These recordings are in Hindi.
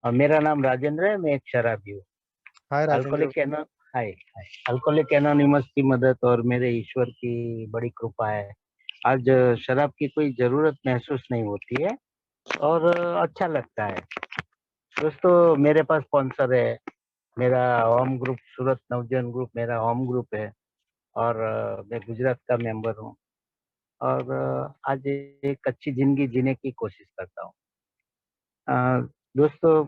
मेरा नाम राजेंद्र है। मैं एक शराबी हूँ। हाय राजेंद्र। अल्कोहलिक एनो हाय हाय अल्कोहलिक एनोनिमस की मदद और मेरे ईश्वर की बड़ी कृपा है। आज शराब की कोई जरूरत महसूस नहीं होती है और अच्छा लगता है। दोस्तों, मेरे पास स्पॉन्सर है। मेरा होम ग्रुप सूरत नवजन ग्रुप मेरा होम ग्रुप है। और मैं गुजरात का मेंबर हूँ। और आज एक अच्छी जिंदगी जीने की कोशिश करता हूँ। अ, दोस्तों,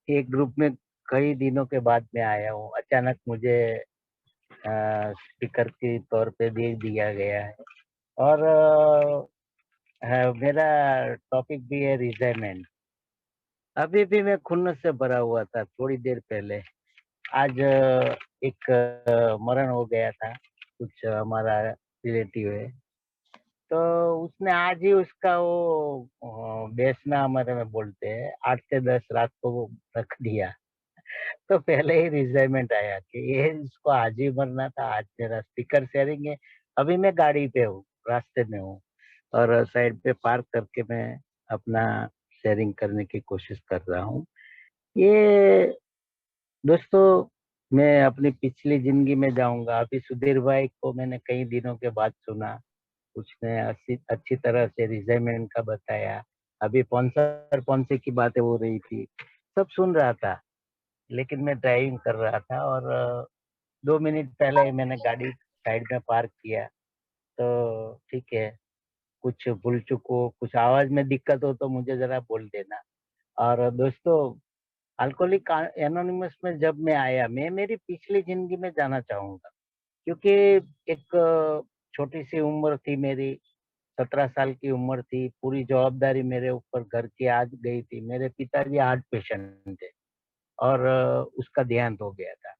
एक ग्रुप में कई दिनों के बाद मैं आया हूँ। अचानक मुझे स्पीकर के तौर पे दे दिया गया है। और मेरा टॉपिक भी है रिजाइनमेंट। अभी भी मैं खुन्नस से भरा हुआ था थोड़ी देर पहले। आज एक मरण हो गया था। कुछ हमारा रिलेटिव है। तो उसने आज ही उसका वो बेचना हमारे में बोलते हैं 8 से 10 रात को वो रख दिया। तो पहले ही रिजाइनमेंट आया कि ये इसको आज ही मरना था। आज मेरा स्पीकर शेयरिंग है। अभी मैं गाड़ी पे हूँ, रास्ते में हूँ। और साइड पे पार्क करके मैं अपना शेयरिंग करने की कोशिश कर रहा हूँ। ये दोस्तों, मैं अपनी पिछली जिंदगी में जाऊंगा। अभी सुधीर भाई को मैंने कई दिनों के बाद सुना। उसने अच्छी अच्छी तरह से रिजाइनमेंट का बताया। अभी स्पॉन्सर स्पॉन्सर की बातें हो रही थी। सब सुन रहा था। लेकिन मैं ड्राइविंग कर रहा था और 2 मिनट पहले मैंने गाड़ी साइड में पार्क किया। तो ठीक है, कुछ भूल चूक हो, कुछ आवाज में दिक्कत हो तो मुझे जरा बोल देना। और दोस्तों, अल्कोहलिक एनोनिमस में जब मैं आया, मैं मेरी पिछली जिंदगी में जाना चाहूंगा। क्योंकि एक छोटी सी उम्र थी मेरी। 17 साल की उम्र थी। पूरी जवाबदारी मेरे ऊपर घर की आ गई थी। मेरे पिताजी हार्ट पेशेंट थे और उसका देहांत हो गया था।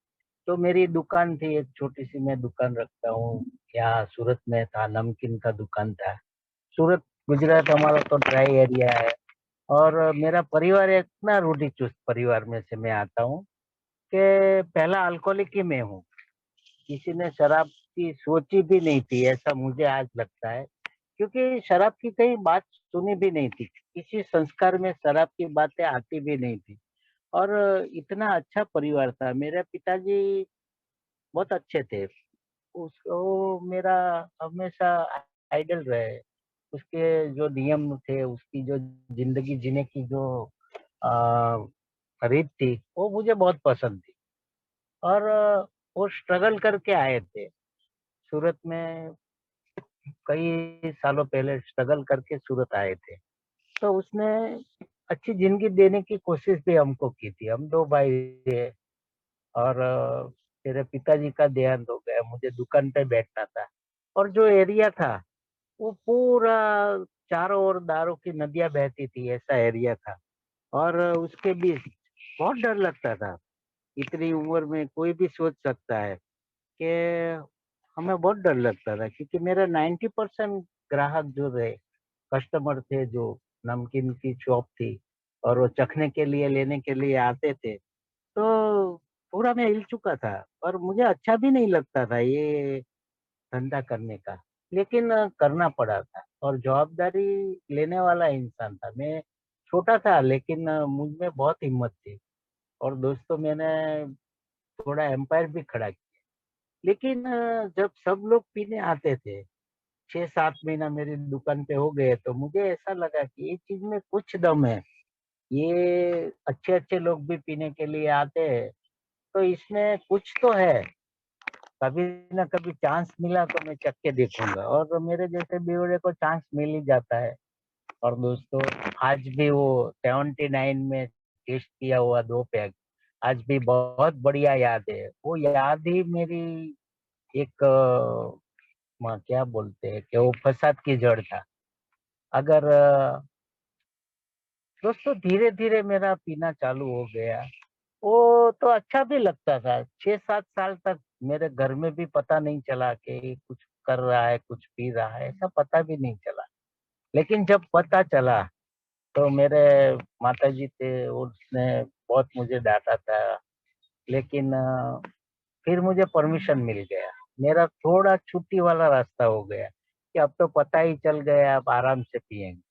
तो मेरी दुकान थी, एक छोटी सी मैं दुकान रखता हूँ। यहाँ सूरत में था, नमकीन का दुकान था। सूरत गुजरात हमारा तो ड्राई एरिया है। और मेरा परिवार इतना रूढ़िचुस्त परिवार में से मैं आता हूँ कि पहला अल्कोहलिक ही मैं हूँ। किसी ने शराब की सोची भी नहीं थी, ऐसा मुझे आज लगता है। क्योंकि शराब की कहीं बात सुनी भी नहीं थी। किसी संस्कार में शराब की बातें आती भी नहीं थी। और इतना अच्छा परिवार था। मेरे पिताजी बहुत अच्छे थे। वो मेरा हमेशा आइडल रहे। उसके जो नियम थे, उसकी जो जिंदगी जीने की जो आ, रीत थी, वो मुझे बहुत पसंद थी। और वो स्ट्रगल करके आए थे सूरत में। कई सालों पहले स्ट्रगल करके सूरत आए थे। तो उसने अच्छी जिंदगी देने की कोशिश भी हमको की थी। हम दो भाई थे। और मेरे पिताजी का देहांत हो गया। मुझे दुकान पे बैठना था। और जो एरिया था, वो पूरा चारों ओर दारू की नदियां बहती थी, ऐसा एरिया था। और उसके बीच बहुत डर लगता था। इतनी उम्र में कोई भी सोच सकता है कि हमें बहुत डर लगता था। क्योंकि मेरा 90% ग्राहक जो रहे, कस्टमर थे, जो नमकीन की शॉप थी और वो चखने के लिए लेने के लिए आते थे। तो पूरा मैं हिल चुका था। और मुझे अच्छा भी नहीं लगता था ये धंधा करने का। लेकिन करना पड़ा था। और जवाबदारी लेने वाला इंसान था मैं। छोटा था, लेकिन मुझ में बहुत हिम्मत थी। और दोस्तों, मैंने थोड़ा एम्पायर भी खड़ा किया। लेकिन जब सब लोग पीने आते थे, 6-7 महीना मेरी दुकान पे हो गए, तो मुझे ऐसा लगा कि ये चीज में कुछ दम है। ये अच्छे अच्छे लोग भी पीने के लिए आते हैं, तो इसमें कुछ तो है। कभी ना कभी चांस मिला तो मैं चख के देखूंगा। और मेरे जैसे बेवड़े को चांस मिल ही जाता है। और दोस्तों, आज भी वो 79 में टेस्ट किया हुआ 2 पैक आज भी बहुत बढ़िया याद है। वो याद ही मेरी एक क्या बोलते हैं कि वो फसाद की जड़ था। अगर दोस्तों, धीरे धीरे मेरा पीना चालू हो गया। वो तो अच्छा भी लगता था। 6-7 साल तक मेरे घर में भी पता नहीं चला कि कुछ कर रहा है, कुछ पी रहा है, ऐसा पता भी नहीं चला। लेकिन जब पता चला, तो मेरे माताजी थे, उसने बहुत मुझे डांटा था। लेकिन फिर मुझे परमिशन मिल गया। मेरा थोड़ा छुट्टी वाला रास्ता हो गया कि अब तो पता ही चल गया, अब आराम से पिएंगे।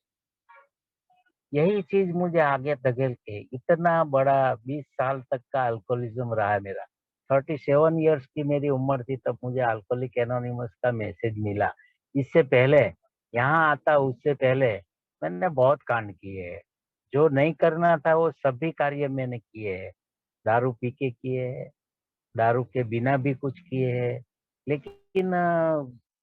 यही चीज मुझे आगे धकेल के इतना बड़ा 20 साल तक का अल्कोहलिज्म रहा है मेरा। 37 इयर्स की मेरी उम्र थी तब मुझे अल्कोहलिक एनोनिमस का मैसेज मिला। इससे पहले यहाँ आता उससे पहले मैंने बहुत कांड किए हैं। जो नहीं करना था वो सभी कार्य मैंने किए हैं। दारू पी के किए हैं, दारू के बिना भी कुछ किए हैं। लेकिन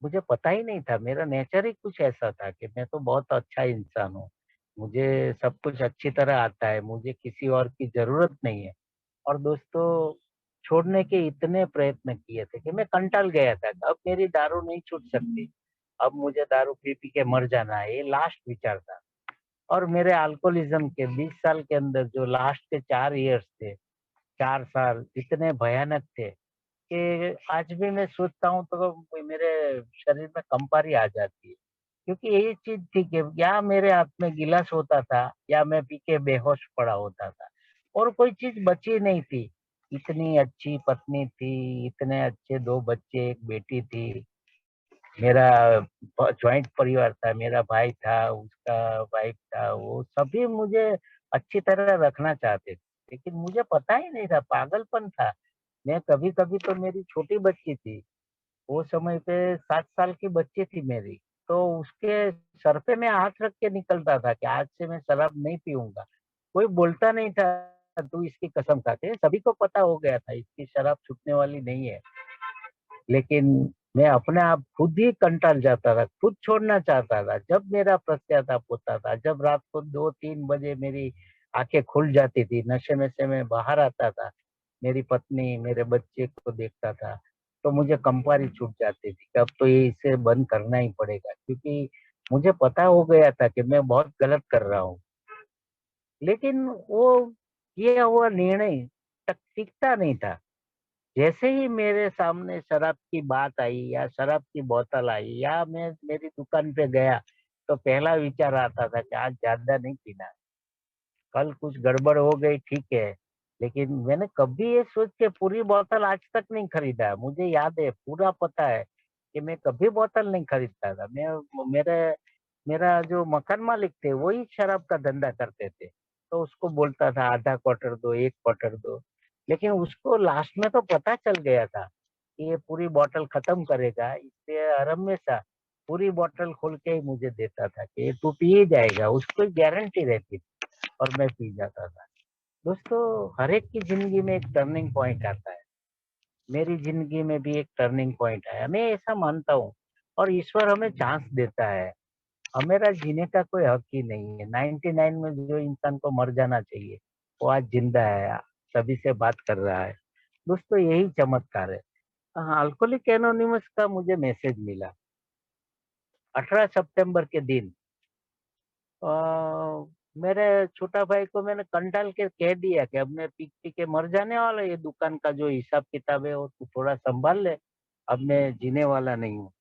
मुझे पता ही नहीं था, मेरा नेचर ही कुछ ऐसा था कि मैं तो बहुत अच्छा इंसान हूँ। मुझे सब कुछ अच्छी तरह आता है, मुझे किसी और की जरूरत नहीं है। और दोस्तों, छोड़ने के इतने प्रयत्न किए थे कि मैं कंटाल गया था। अब मेरी दारू नहीं छूट सकती, अब मुझे दारू पी पी के मर जाना है, ये लास्ट विचार था। और मेरे अल्कोहलिज्म के 20 साल के अंदर जो लास्ट के 4 इयर्स थे, 4 साल इतने भयानक थे कि आज भी मैं सोचता हूँ तो मेरे शरीर में कंपारी आ जाती है। क्योंकि यही चीज थी कि या मेरे हाथ में गिलास होता था या मैं पी के बेहोश पड़ा होता था, और कोई चीज बची नहीं थी। इतनी अच्छी पत्नी थी, इतने अच्छे 2 बच्चे, एक बेटी थी। मेरा जॉइंट परिवार था, मेरा भाई था, उसका वाइफ था, वो सभी मुझे अच्छी तरह रखना चाहते थे। लेकिन मुझे पता ही नहीं था, पागलपन था। मैं कभी-कभी तो मेरी छोटी बच्ची थी, वो समय पे 7 साल की बच्ची थी मेरी, तो उसके सर पे मैं हाथ रख के निकलता था कि आज से मैं शराब नहीं पीऊँगा। कोई बोलता नहीं था, "तू इसकी कसम खा" के सभी को पता हो गया था इसकी शराब छूटने वाली नहीं है। लेकिन मैं अपने आप खुद ही कंटाल जाता था, खुद छोड़ना चाहता था। जब मेरा पश्चाताप होता था, जब रात को 2-3 बजे मेरी आँखें खुल जाती थी, नशे में से मैं बाहर आता था, मेरी पत्नी, मेरे बच्चे को देखता था, तो मुझे कंपारी छूट जाती थी कि अब तो ये इसे बंद करना ही पड़ेगा, क्योंकि मुझे पता हो गया था कि मैं बहुत गलत कर रहा हूँ। लेकिन वो किया हुआ निर्णय टिकता नहीं था। जैसे ही मेरे सामने शराब की बात आई या शराब की बोतल आई या मैं मेरी दुकान पे गया, तो पहला विचार आता था कि आज ज्यादा नहीं पीना, कल कुछ गड़बड़ हो गई ठीक है। लेकिन मैंने कभी ये सोच के पूरी बोतल आज तक नहीं खरीदा। मुझे याद है, पूरा पता है कि मैं कभी बोतल नहीं खरीदता था। मैं मेरे मेरा जो मकान मालिक थे वही शराब का धंधा करते थे, तो उसको बोलता था आधा क्वार्टर दो, 1 क्वार्टर दो। लेकिन उसको लास्ट में तो पता चल गया था कि ये पूरी बोतल खत्म करेगा, इसलिए हर हमेशा पूरी बोतल खोल के ही मुझे देता था कि ये तू पी ही जाएगा, उसको गारंटी रहती थी। और मैं पी जाता था। दोस्तों, हर एक की जिंदगी में एक टर्निंग पॉइंट आता है। मेरी जिंदगी में भी एक टर्निंग पॉइंट आया, मैं ऐसा मानता हूँ। और ईश्वर हमें चांस देता है, हमेरा जीने का कोई हक ही नहीं है। 99 में जो इंसान को मर जाना चाहिए, वो आज जिंदा है, सभी से बात कर रहा है। दोस्तों, यही चमत्कार है। हाँ, अल्कोहलिक एनोनिमस का मुझे मैसेज मिला 18 सितंबर के दिन। अ, मेरे छोटा भाई को मैंने कंटाल के कह दिया कि अब मैं पी पी के मर जाने वाला, ये दुकान का जो हिसाब किताब है वो तू थोड़ा संभाल ले, अब मैं जीने वाला नहीं हूँ।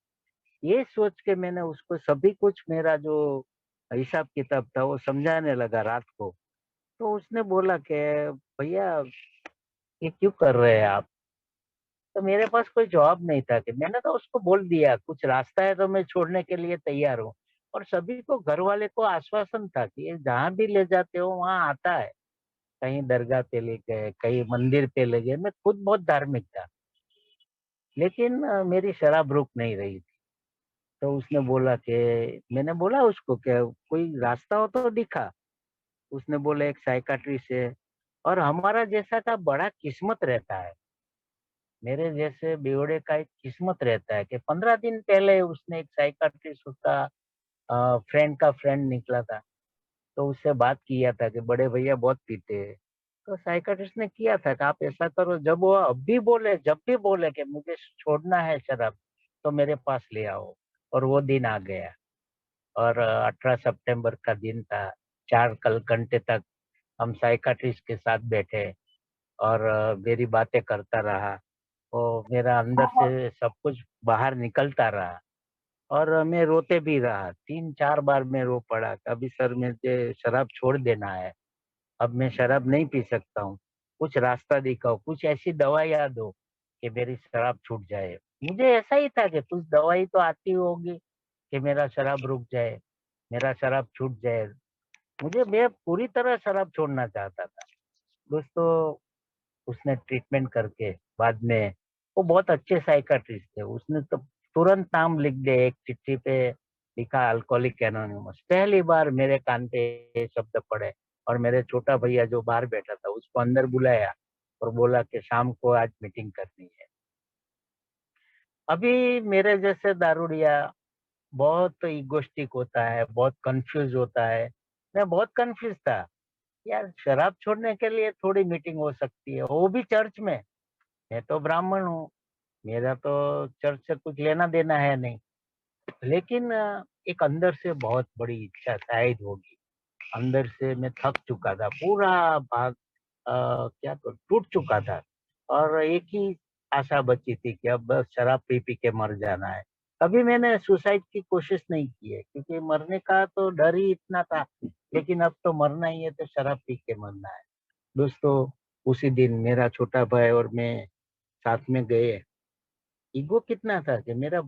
ये सोच के मैंने उसको सभी कुछ मेरा जो हिसाब किताब था वो समझाने लगा रात को। तो उसने बोला कि भैया, ये क्यों कर रहे हैं आप? तो मेरे पास कोई जवाब नहीं था। कि मैंने तो उसको बोल दिया कुछ रास्ता है तो मैं छोड़ने के लिए तैयार हूँ। और सभी को, घर वाले को आश्वासन था कि ये जहाँ भी ले जाते हो वहाँ आता है। कहीं दरगाह पे ले गए, कहीं मंदिर पे ले गए, मैं खुद बहुत धार्मिक था। लेकिन मेरी शराब रुक नहीं रही थी। तो उसने बोला कि, मैंने बोला उसको कि कोई रास्ता हो तो दिखा। उसने बोला एक साइकाट्रिस्ट है। और हमारा जैसा का बड़ा किस्मत रहता है, मेरे जैसे बेवड़े का एक किस्मत रहता है कि 15 दिन पहले उसने एक साइकाट्रिस्ट, उसका फ्रेंड का फ्रेंड निकला था, तो उससे बात किया था कि बड़े भैया बहुत पीते हैं। तो साइकियाट्रिस्ट ने किया था कि आप ऐसा करो, जब वो अब भी बोले, जब भी बोले कि मुझे छोड़ना है शराब, तो मेरे पास ले आओ। और वो दिन आ गया। और 18 सितंबर का दिन था। 4 घंटे तक हम साइकियाट्रिस्ट के साथ बैठे और मेरी बातें करता रहा। वो मेरा अंदर से सब कुछ बाहर निकलता रहा। और मैं रोते भी रहा, 3-4 बार मैं रो पड़ा, अभी सर मुझे शराब छोड़ देना है, अब मैं शराब नहीं पी सकता हूँ, कुछ रास्ता दिखाओ, कुछ ऐसी दवाइयाँ दो कि मेरी शराब छूट जाए। मुझे ऐसा ही था कि कुछ दवाई तो आती होगी कि मेरा शराब रुक जाए, मेरा शराब छूट जाए। मैं पूरी तरह शराब छोड़ना चाहता था। दोस्तों, उसने ट्रीटमेंट करके बाद में, वो बहुत अच्छे साइकियाट्रिस्ट थे। उसने तो तुरंत नाम लिख दिया, एक चिट्ठी पे लिखा अल्कोहलिक एनोनिमस। पहली बार मेरे कान पे ये शब्द पड़े और मेरे छोटा भैया जो बाहर बैठा था उसको अंदर बुलाया और बोला कि शाम को आज मीटिंग करनी है। अभी मेरे जैसे दारूडिया बहुत इगोस्टिक होता है, बहुत कंफ्यूज होता है। मैं बहुत कंफ्यूज था। यार, शराब छोड़ने के लिए थोड़ी मीटिंग हो सकती है, वो भी चर्च में। मैं तो ब्राह्मण हूँ, मेरा तो चर्च से कुछ लेना देना है नहीं। लेकिन एक अंदर से बहुत बड़ी इच्छा शायद होगी। अंदर से मैं थक चुका था, पूरा भाग क्या तो टूट चुका था। और एक ही आशा बची थी कि अब बस शराब पी पी के मर जाना है। कभी मैंने सुसाइड की कोशिश नहीं की है, क्योंकि मरने का तो डर ही इतना था। लेकिन अब तो मरना ही है तो शराब पी के मरना है। दोस्तों, उसी दिन मेरा छोटा भाई और मैं साथ में गए। ईगो कितना था कि मेरा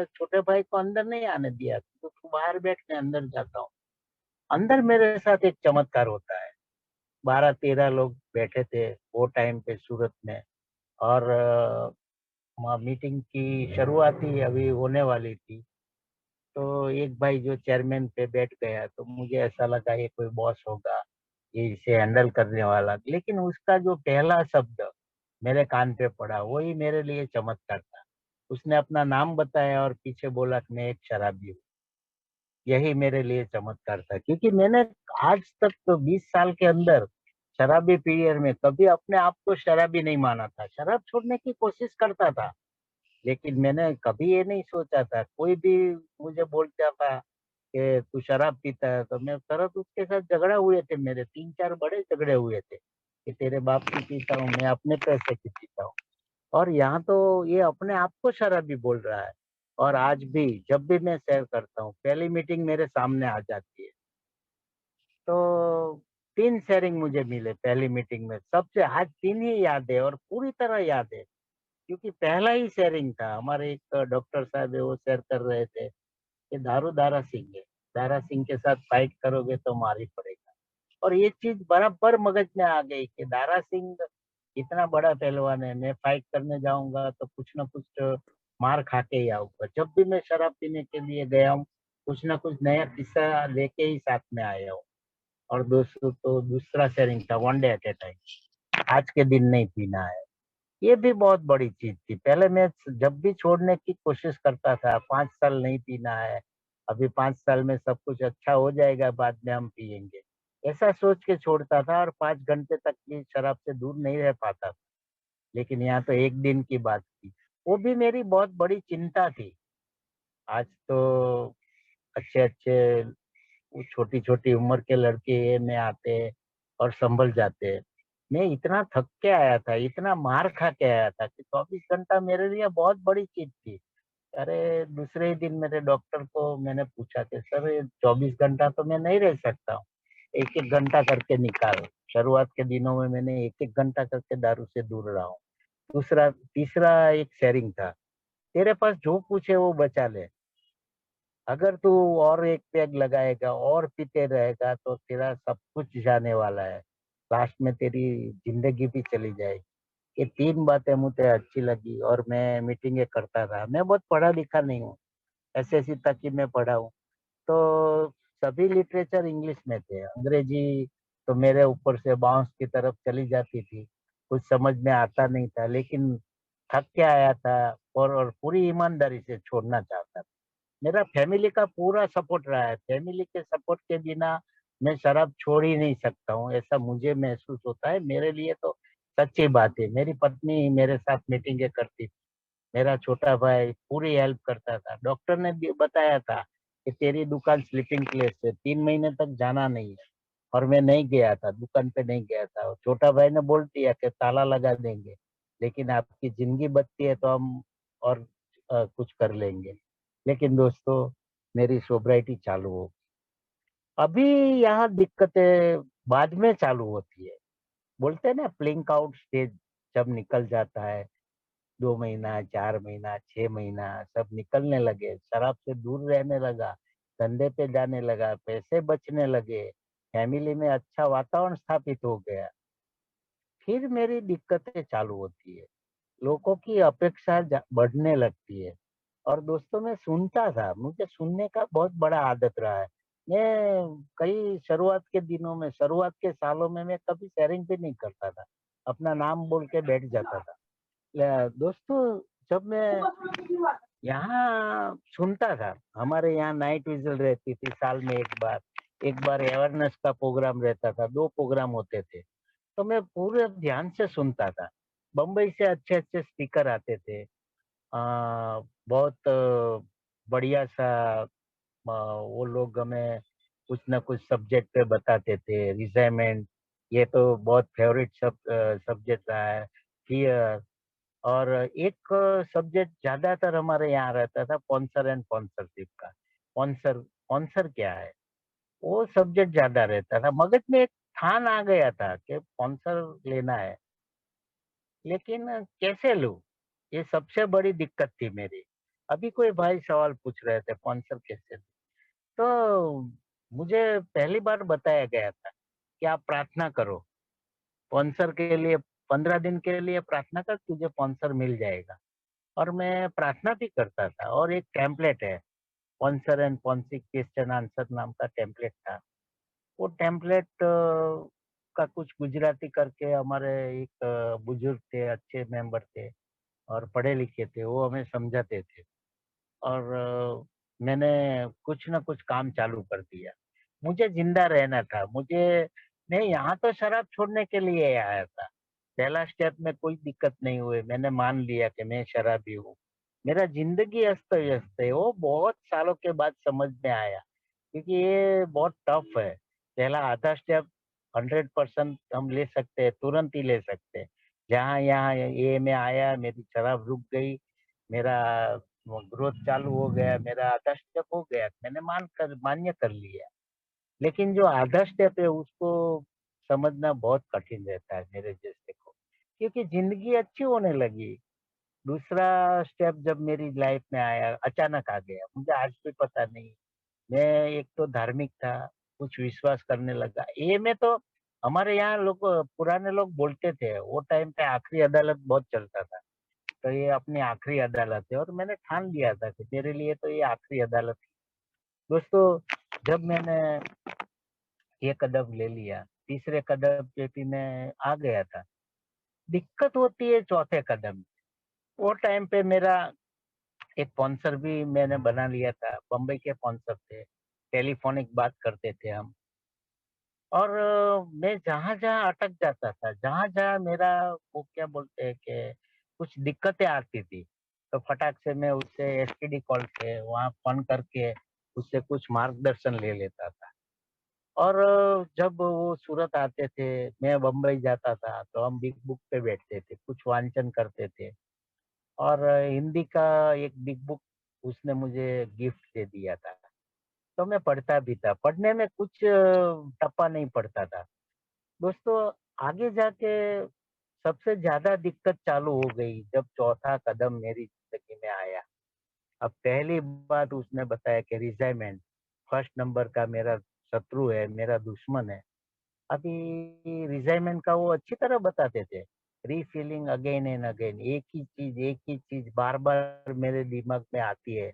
छोटे भाई को अंदर नहीं आने दिया, तो तू बाहर बैठ, मैं अंदर जाता हूँ। अंदर मेरे साथ एक चमत्कार होता है। 12-13 लोग बैठे थे वो टाइम पे सूरत में। और मीटिंग की शुरुआत ही अभी होने वाली थी। तो एक भाई जो चेयरमैन पे बैठ गया, तो मुझे ऐसा लगा ये कोई बॉस होगा, ये इसे हैंडल करने वाला। लेकिन उसका जो पहला शब्द मेरे कान पे पड़ा, वही मेरे लिए चमत्कार था। उसने अपना नाम बताया और पीछे बोला कि मैं एक शराबी हूँ। यही मेरे लिए चमत्कार था, क्योंकि मैंने आज तक तो 20 साल के अंदर शराबी पीरियड में कभी अपने आप को शराबी नहीं माना था। शराब छोड़ने की कोशिश करता था, लेकिन मैंने कभी ये नहीं सोचा था। कोई भी मुझे बोलता था कि तू शराब पीता है, तो मैं तुरंत उसके साथ झगड़ा हुए थे। मेरे 3-4 बड़े झगड़े हुए थे कि तेरे बाप की पीता हूँ, मैं अपने पैसे की पीता हूँ। और यहाँ तो ये अपने आप को शराबी बोल रहा है। और आज भी जब भी मैं सैर करता हूँ, पहली मीटिंग मेरे सामने आ जाती है। तो 3 शेयरिंग मुझे मिले पहली मीटिंग में। सबसे आज 3 ही याद है और पूरी तरह याद है, क्योंकि पहला ही शेयरिंग था। हमारे एक डॉक्टर साहब है, वो शेयर कर रहे थे कि दारू दारा सिंह है, दारा सिंह के साथ फाइट करोगे तो मार ही पड़ेगा। और ये चीज बराबर मगज में आ गई कि दारा सिंह इतना बड़ा पहलवान है, मैं फाइट करने जाऊंगा तो कुछ ना कुछ मार खा के ही आऊंगा। जब भी मैं शराब पीने के लिए गया हूँ, कुछ ना कुछ नया किस्सा लेके ही साथ में आया हूँ। और दोस्तों, तो दूसरा शेयरिंग था one day at A time, आज के दिन नहीं पीना है। ये भी बहुत बड़ी चीज थी। पहले मैं जब भी छोड़ने की कोशिश करता था, 5 साल नहीं पीना है, अभी 5 साल में सब कुछ अच्छा हो जाएगा, बाद में हम पियेंगे, ऐसा सोच के छोड़ता था। और 5 घंटे तक भी शराब से दूर नहीं रह पाता था। लेकिन यहाँ तो एक दिन की बात थी, वो भी मेरी बहुत बड़ी चिंता थी। आज तो अच्छे अच्छे, वो छोटी छोटी उम्र के लड़के ये में आते हैं और संभल जाते हैं। मैं इतना थक के आया था, इतना मार खा के आया था कि 24 घंटा मेरे लिए बहुत बड़ी चीज थी। अरे, दूसरे ही दिन मेरे डॉक्टर को मैंने पूछा कि सर, ये 24 घंटा तो मैं नहीं रह सकता हूँ, एक एक घंटा करके निकाल। शुरुआत के दिनों में मैंने एक एक घंटा करके दारू से दूर रहा हूँ। दूसरा तीसरा एक शेयरिंग था, तेरे पास जो कुछ है वो बचा ले। अगर तू और एक पैग लगाएगा और पीते रहेगा तो तेरा सब कुछ जाने वाला है। लास्ट में तेरी जिंदगी भी चली जाएगी। ये 3 बातें मुझे अच्छी लगी और मैं मीटिंगें करता था। मैं बहुत पढ़ा लिखा नहीं हूँ, एसएससी तक ही मैं पढ़ा हूँ। तो सभी लिटरेचर इंग्लिश में थे, अंग्रेजी तो मेरे ऊपर से बांस की तरफ चली जाती थी, कुछ समझ में आता नहीं था। लेकिन थक के आया था और पूरी ईमानदारी से छोड़ना चाहता था। मेरा फैमिली का पूरा सपोर्ट रहा है। फैमिली के सपोर्ट के बिना मैं शराब छोड़ ही नहीं सकता हूँ, ऐसा मुझे महसूस होता है। मेरे लिए तो सच्ची बात है। मेरी पत्नी मेरे साथ मीटिंगें करती थी, मेरा छोटा भाई पूरी हेल्प करता था। डॉक्टर ने भी बताया था कि तेरी दुकान स्लीपिंग प्लेस है, 3 महीने तक जाना नहीं है। और मैं नहीं गया था, दुकान पे नहीं गया था। और छोटा भाई ने बोल दिया कि ताला लगा देंगे, लेकिन आपकी जिंदगी बचती है तो हम और कुछ कर लेंगे। लेकिन दोस्तों, मेरी सोब्राइटी चालू हो। अभी यहाँ दिक्कतें बाद में चालू होती है। बोलते हैं ना, प्लिंक आउट स्टेज जब निकल जाता है, 2 महीना, 4 महीना, 6 महीना, सब निकलने लगे, शराब से दूर रहने लगा, धंधे पे जाने लगा, पैसे बचने लगे, फैमिली में अच्छा वातावरण स्थापित हो गया, फिर मेरी दिक्कतें चालू होती है। लोगों की अपेक्षा बढ़ने लगती है। और दोस्तों मैं सुनता था, मुझे सुनने का बहुत बड़ा आदत रहा है। मैं कई शुरुआत के दिनों में, शुरुआत के सालों में मैं कभी शेयरिंग भी नहीं करता था। अपना नाम बोल के बैठ जाता था। दोस्तों जब मैं यहाँ सुनता था, हमारे यहाँ नाइट विजिल रहती थी साल में एक बार अवेयरनेस का प्रोग्राम रहता था, 2 प्रोग्राम होते थे। तो मैं पूरे ध्यान से सुनता था। बम्बई से अच्छे-अच्छे स्पीकर आते थे। बहुत बढ़िया सा वो लोग हमें कुछ ना कुछ सब्जेक्ट पे बताते थे। रिज़ाइमेंट ये तो बहुत फेवरेट सब्जेक्ट रहा है। फियर और एक सब्जेक्ट ज़्यादातर हमारे यहाँ रहता था स्पॉन्सर एंड स्पॉन्सरशिप का। स्पॉन्सर स्पॉन्सर क्या है? वो सब्जेक्ट ज़्यादा रहता था। मगज में एक ठान आ गया था कि स्पॉन्सर लेना है, लेकिन कैसे लूँ? ये सबसे बड़ी दिक्कत थी मेरी। अभी कोई भाई सवाल पूछ रहे थे स्पॉन्सर कैसे लूँ? तो मुझे पहली बार बताया गया था कि आप प्रार्थना करो, स्पॉन्सर के लिए 15 दिन के लिए प्रार्थना कर, तुझे स्पॉन्सर मिल जाएगा। और मैं प्रार्थना भी करता था और एक टेम्पलेट है, स्पॉन्सर एंड स्पॉन्सिक क्वेश्चन आंसर नाम का टेम्पलेट था। वो टेम्पलेट का कुछ गुजराती करके हमारे एक बुजुर्ग थे, अच्छे मेंबर थे और पढ़े लिखे थे, वो हमें समझाते थे। और मैंने कुछ न कुछ काम चालू कर दिया। मुझे ज़िंदा रहना था, मैं यहाँ तो शराब छोड़ने के लिए आया था। पहला स्टेप में कोई दिक्कत नहीं हुई, मैंने मान लिया कि मैं शराबी हूँ। मेरा ज़िंदगी अस्त-व्यस्त है, वो बहुत सालों के बाद समझ में आया, क्योंकि ये बहुत टफ है। पहला आधा स्टेप 100% हम ले सकते हैं, तुरंत ही ले सकते हैं। जहाँ यहाँ ये मैं आया, मेरी शराब रुक गई, मेरा वो ग्रोथ चालू हो गया, मेरा आधा स्टेप हो गया, मैंने मान्य कर लिया। लेकिन जो आधा स्टेप है उसको समझना बहुत कठिन रहता है मेरे जैसे को, क्योंकि ज़िंदगी अच्छी होने लगी। दूसरा स्टेप जब मेरी लाइफ में आया, अचानक आ गया, मुझे आज भी पता नहीं। मैं एक तो धार्मिक था, कुछ विश्वास करने लगा। ये में तो हमारे यहाँ लोग पुराने लोग बोलते थे, वो टाइम पे आखिरी अदालत बहुत चलता था। तो ये अपनी आखिरी अदालत है और मैंने ठान लिया था कि मेरे लिए तो ये आखिरी अदालत है। दोस्तों, जब मैंने ये कदम ले लिया, तीसरे कदम पे भी मैं आ गया था। दिक्कत होती है चौथे कदम। वो टाइम पे मेरा एक स्पॉन्सर भी मैंने बना लिया था, बम्बई के स्पॉन्सर थे, टेलीफ़ोनिक बात करते थे हम। और मैं जहाँ-जहाँ अटक जाता था, जहाँ-जहाँ मेरा वो क्या बोलते हैं कि कुछ दिक्कतें आती थी, तो फटाक से मैं उससे एसटीडी कॉल से वहाँ फ़ोन करके उससे कुछ मार्गदर्शन ले लेता था। और जब वो सूरत आते थे, मैं बम्बई जाता था, तो हम बिग बुक पे बैठते थे, कुछ वांचन करते थे। और हिंदी का एक बिग बुक उसने मुझे गिफ्ट दे दिया था, तो मैं पढ़ता भी था। पढ़ने में कुछ टप्पा नहीं पड़ता था। दोस्तों, आगे जाके सबसे ज़्यादा दिक्कत चालू हो गई जब चौथा कदम मेरी ज़िंदगी में आया। अब पहली बात उसने बताया कि रिज़ाइनमेंट फर्स्ट नंबर का मेरा शत्रु है, मेरा दुश्मन है। अभी रिज़ाइनमेंट का वो अच्छी तरह बताते थे। रीफिलिंग अगेन एंड अगेन, एक ही चीज़ बार-बार मेरे दिमाग में आती है,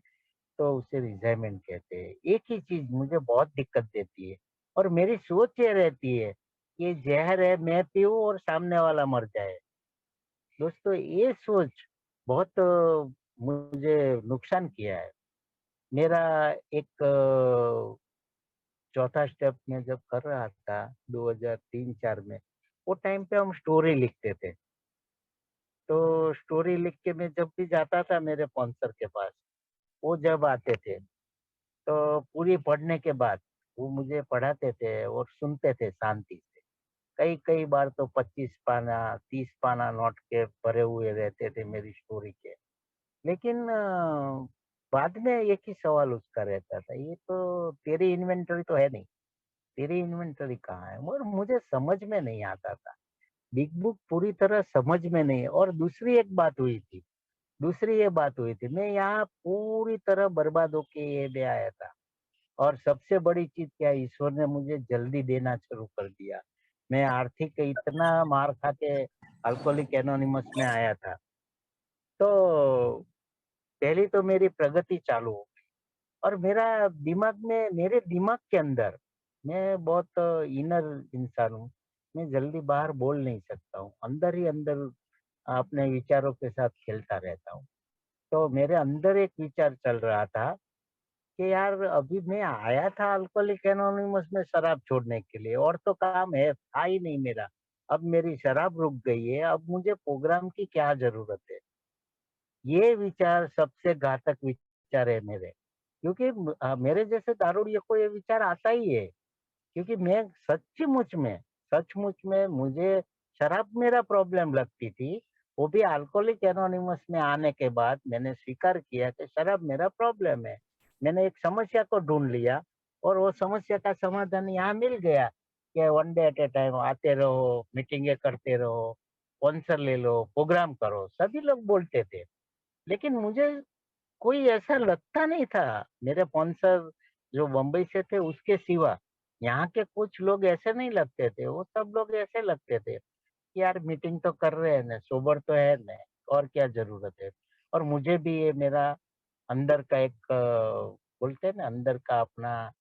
तो उसे रिज़ाइनमेंट कहते हैं। एक ही चीज़ मुझे बहुत दिक्कत देती है और मेरी सोच ये रहती है, ये ज़हर है, मैं पीऊँ और सामने वाला मर जाए। दोस्तों, ये सोच बहुत मुझे नुकसान किया है। मेरा एक चौथा स्टेप मैं जब कर रहा था 2003-4 में, वो टाइम पे हम स्टोरी लिखते थे। तो स्टोरी लिख के मैं जब भी जाता था मेरे स्पॉन्सर के पास, वो जब आते थे, तो पूरी पढ़ने के बाद वो मुझे पढ़ाते थे और सुनते थे शांति से। कई-कई बार तो 25 पाना, 30 पाना नोट के भरे हुए रहते थे मेरी स्टोरी के। लेकिन बाद में एक ही सवाल उसका रहता था, "ये तो तेरी इन्वेंटरी तो है नहीं, तेरी इन्वेंटरी कहाँ है?" और मुझे समझ में नहीं आता था। बिग बुक पूरी तरह समझ में नहीं। और दूसरी ये बात हुई थी, मैं यहाँ पूरी तरह बर्बाद होके ये ले आया था। और सबसे बड़ी चीज़ क्या है, ईश्वर ने मुझे जल्दी देना शुरू कर दिया। मैं आर्थिक इतना मार खा के अल्कोहलिक एनोनिमस में आया था। तो पहली तो मेरी प्रगति चालू हो गई और मेरे दिमाग के अंदर, मैं बहुत इनर इंसान हूँ। मैं जल्दी बाहर बोल नहीं सकता हूँ। अंदर ही अंदर अपने विचारों के साथ खेलता रहता हूँ। तो मेरे अंदर एक विचार चल रहा था कि यार अभी मैं आया था अल्कोहलिक एनोनिमस में शराब छोड़ने के लिए, और तो काम है था ही नहीं मेरा। अब मेरी शराब रुक गई है, अब मुझे प्रोग्राम की क्या ज़रूरत है? ये विचार सबसे घातक विचार है मेरे, क्योंकि मेरे जैसे दारूडिये को ये विचार आता ही है, क्योंकि मैं सचमुच में मुझे शराब मेरा प्रॉब्लम लगती थी। वो भी अल्कोहलिक एनोनिमस में आने के बाद मैंने स्वीकार किया कि शराब मेरा प्रॉब्लम है। मैंने एक समस्या को ढूँढ लिया और वो समस्या का समाधान यहाँ मिल गया कि one day at a time आते रहो, मीटिंगें करते रहो, स्पॉन्सर ले लो, प्रोग्राम करो, सभी लोग बोलते थे। लेकिन मुझे कोई ऐसा लगता नहीं था, मेरे स्पॉन्सर जो बम्बई से थे उसके सिवा। यहाँ के कुछ लोग ऐसे नहीं लगते थे, वो सब लोग ऐसे लगते थे कि यार मीटिंग तो कर रहे हैं ना, सोबर तो है ना, और क्या ज़रूरत है? और मुझे भी ये मेरा अंदर का एक बोलते हैं ना, अंदर का अपना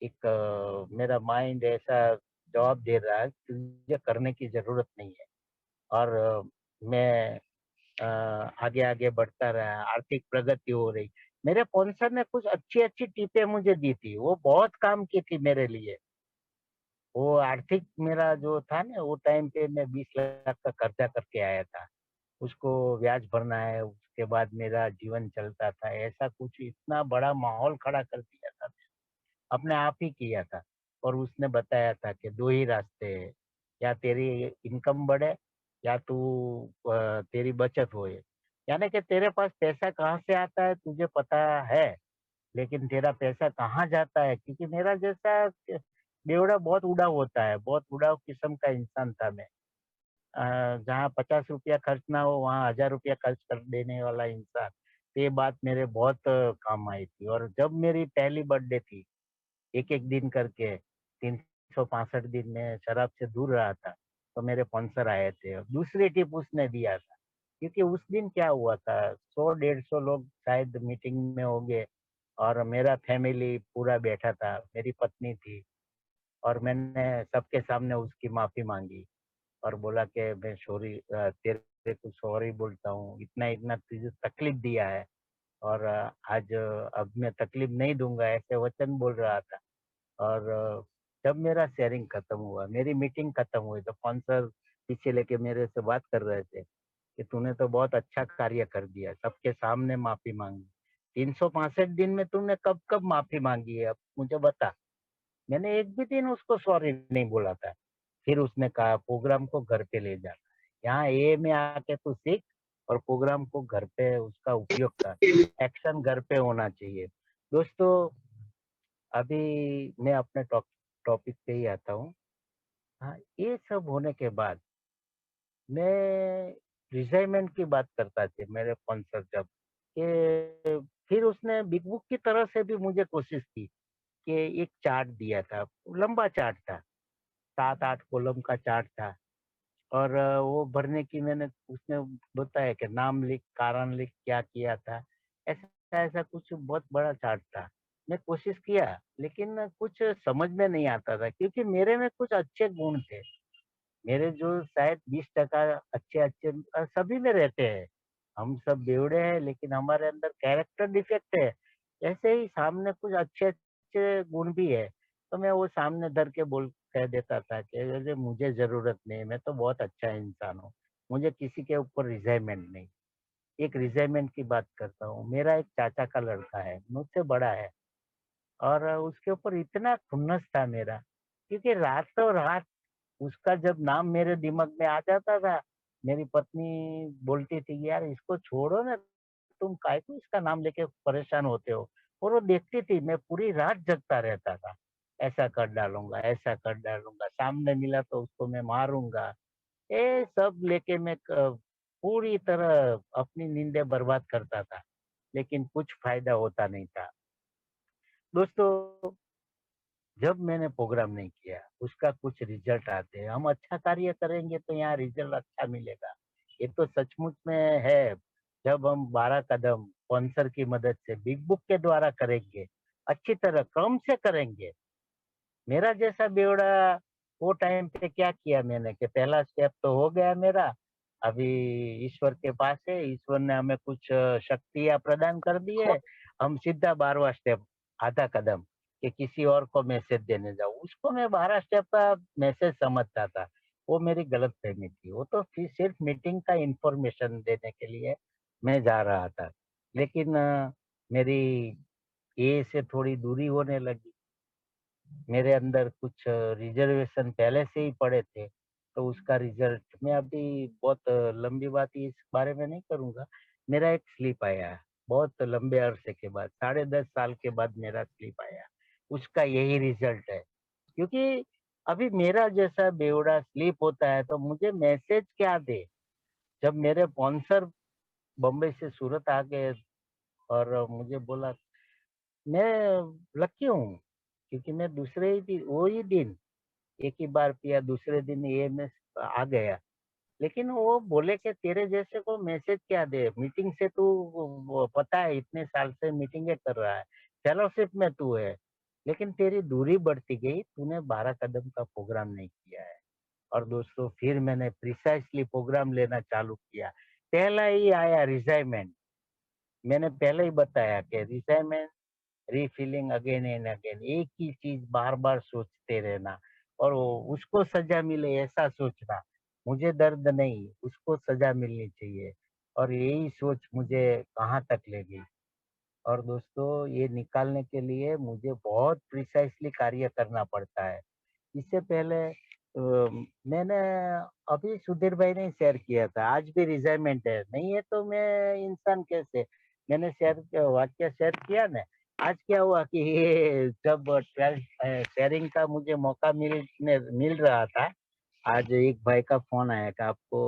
एक मेरा माइंड ऐसा जवाब दे रहा है, तुझे करने की ज़रूरत नहीं है। और मैं आगे-आगे बढ़ता रहा, आर्थिक प्रगति हो रही। मेरे स्पॉन्सर ने कुछ अच्छी-अच्छी टिपें मुझे दी थी, वो बहुत काम की थी मेरे लिए। वो आर्थिक मेरा जो था ना, वो टाइम पे मैं 20 लाख का कर्जा करके आया था। उसको ब्याज भरना है, उसके बाद मेरा जीवन चलता था। ऐसा कुछ इतना बड़ा माहौल खड़ा कर दिया था, अपने आप ही किया था। और उसने बताया था कि 2 ही रास्ते हैं, या तेरी इनकम बढ़े या तेरी बचत होए। यानी कि तेरे पास पैसा कहाँ से आता है तुझे पता है, लेकिन तेरा पैसा कहाँ जाता है, क्योंकि मेरा जैसा बेवड़ा बहुत उड़ाव होता है, बहुत उड़ाव किस्म का इंसान था मैं। जहाँ ₹50 खर्च ना हो वहाँ ₹1000 खर्च कर देने वाला इंसान। तो ये बात मेरे बहुत काम आई थी। और जब मेरी पहली बर्थडे थी, एक-एक दिन करके 365 दिन मैं शराब से दूर रहा था, तो मेरे स्पॉन्सर आए थे। दूसरी टिप उसने दिया था, क्योंकि उस दिन क्या हुआ था, 100 150 लोग शायद मीटिंग में होंगे और मेरा फैमिली पूरा बैठा था, मेरी पत्नी थी, और मैंने सबके सामने उसकी माफ़ी माँगी और बोला कि मैं तेरे को सॉरी बोलता हूँ, इतना-इतना तुझे तकलीफ दिया है, और आज अब मैं तकलीफ नहीं दूँगा, ऐसे वचन बोल रहा था। और जब मेरा शेयरिंग खत्म हुआ, मेरी मीटिंग खत्म हुई, तो स्पॉन्सर पीछे लेके मेरे से बात कर रहे थे कि तूने तो बहुत अच्छा कार्य कर दिया, सबके सामने माफ़ी माँगी। 365 दिन में तूने कब-कब माफ़ी माँगी है, अब मुझे बता। मैंने एक भी दिन उसको सॉरी नहीं बोला था। फिर उसने कहा प्रोग्राम को घर पे ले जाना है। यहाँ ए में आके तू सीख और प्रोग्राम को घर पे उसका उपयोग कर। एक्शन घर पे होना चाहिए। दोस्तों, अभी मैं अपने टॉपिक पे ही आता हूँ। हाँ, ये सब होने के बाद मैं रिटायरमेंट की बात करता थे मेरे स्पॉन्सर जब, कि फिर उसने बिग बुक की तरह से भी मुझे कोशिश की कि एक चार्ट दिया था, लंबा चार्ट था, 7-8 कॉलम का चार्ट था। और वो भरने की मैंने उसने बताया कि नाम लिख, कारण लिख, क्या किया था। ऐसा-ऐसा कुछ बहुत बड़ा चार्ट था। मैं कोशिश किया, लेकिन कुछ समझ में नहीं आता था, क्योंकि मेरे में कुछ अच्छे गुण थे। मेरे जो शायद 20% अच्छे-अच्छे सभी में रहते हैं। हम सब बेवड़े हैं, लेकिन हमारे अंदर कैरेक्टर डिफेक्ट है। ऐसे ही सामने कुछ अच्छे-अच्छे गुण भी है। तो मैं वो सामने धर के कह देता था कि अरे मुझे ज़रूरत नहीं है, मैं तो बहुत अच्छा इंसान हूँ। मुझे किसी के ऊपर रिज़ाइमेंट नहीं। एक रिज़ाइमेंट की बात करता हूँ। मेरा एक चाचा का लड़का है, मुझसे बड़ा है, और उसके ऊपर इतना खुन्नस था मेरा, क्योंकि रातों-रात उसका जब नाम मेरे दिमाग में आ जाता था, मेरी पत्नी बोलती थी कि यार इसको छोड़ो ना, तुम काहे को इसका नाम लेके परेशान होते हो? और वो देखती थी मैं पूरी रात जगता रहता था। ऐसा कर डालूँगा, सामने मिला तो उसको मैं मारूँगा। ये सब लेके मैं पूरी तरह अपनी नींदें बर्बाद करता था, लेकिन कुछ फ़ायदा होता नहीं था। दोस्तों, जब मैंने प्रोग्राम नहीं किया, उसका कुछ रिजल्ट आते हैं। हम अच्छा कार्य करेंगे तो यहाँ रिजल्ट अच्छा मिलेगा। ये तो सचमुच में है। जब हम 12 कदम स्पॉन्सर की मदद से बिग बुक के द्वारा करेंगे, अच्छी तरह क्रम से करेंगे। मेरा जैसा बेवड़ा वो टाइम पे क्या किया मैंने कि पहला स्टेप तो हो गया मेरा। अभी ईश्वर के पास है, ईश्वर ने हमें कुछ शक्तियाँ प्रदान कर दी है। हम सीधा 12वां स्टेप, आधा कदम, कि किसी और को मैसेज देने जाऊँ। उसको मैं 12 स्टेप का मैसेज समझता था। वो मेरी गलतफ़हमी थी। वो तो फिर सिर्फ मीटिंग का इन्फॉर्मेशन देने के लिए मैं जा रहा था। लेकिन मेरी ए से थोड़ी दूरी होने लगी। मेरे अंदर कुछ रिजर्वेशन पहले से ही पड़े थे, तो उसका रिजल्ट मैं अभी बहुत लंबी बात इस बारे में नहीं करूँगा। मेरा एक स्लिप आया, बहुत लंबे अरसे के बाद, साढ़े 10 साल के बाद मेरा स्लिप आया। उसका यही रिजल्ट है, क्योंकि अभी मेरा जैसा बेवड़ा स्लिप होता है तो मुझे मैसेज क्या दे? जब मेरे स्पॉन्सर बम्बई से सूरत आ गए और मुझे बोला, मैं लकी हूँ, क्योंकि मैं दूसरे ही दिन, वो ही दिन एक ही बार पिया, दूसरे दिन एएमएस आ गया। लेकिन वो बोले कि तेरे जैसे को मैसेज क्या दे, मीटिंग से तू, वो पता है इतने साल से मीटिंगें कर रहा है, फेलोशिप में तू है, लेकिन तेरी दूरी बढ़ती गई, तूने 12 कदम का प्रोग्राम नहीं किया है। और दोस्तों, फिर मैंने प्रिसाइजली प्रोग्राम लेना चालू किया। पहला ही आया रिजाइनमेंट। मैंने पहले ही बताया कि रिजाइनमेंट, रीफिलिंग अगेन एंड अगेन, एक ही चीज बार बार सोचते रहना, और उसको सजा मिले ऐसा सोचना। मुझे दर्द नहीं, उसको सजा मिलनी चाहिए। और यही सोच मुझे कहाँ तक ले गई। और दोस्तों, ये निकालने के लिए मुझे बहुत प्रिसाइसली कार्य करना पड़ता है। इससे पहले मैंने अभी सुधीर भाई ने शेयर किया था, आज भी रिजाइनमेंट है, नहीं है तो मैं इंसान कैसे? मैंने वाक्य शेयर किया ना। आज क्या हुआ कि ये जब 12th शेयरिंग का मुझे मौका मिल रहा था, आज एक भाई का फोन आया कि आपको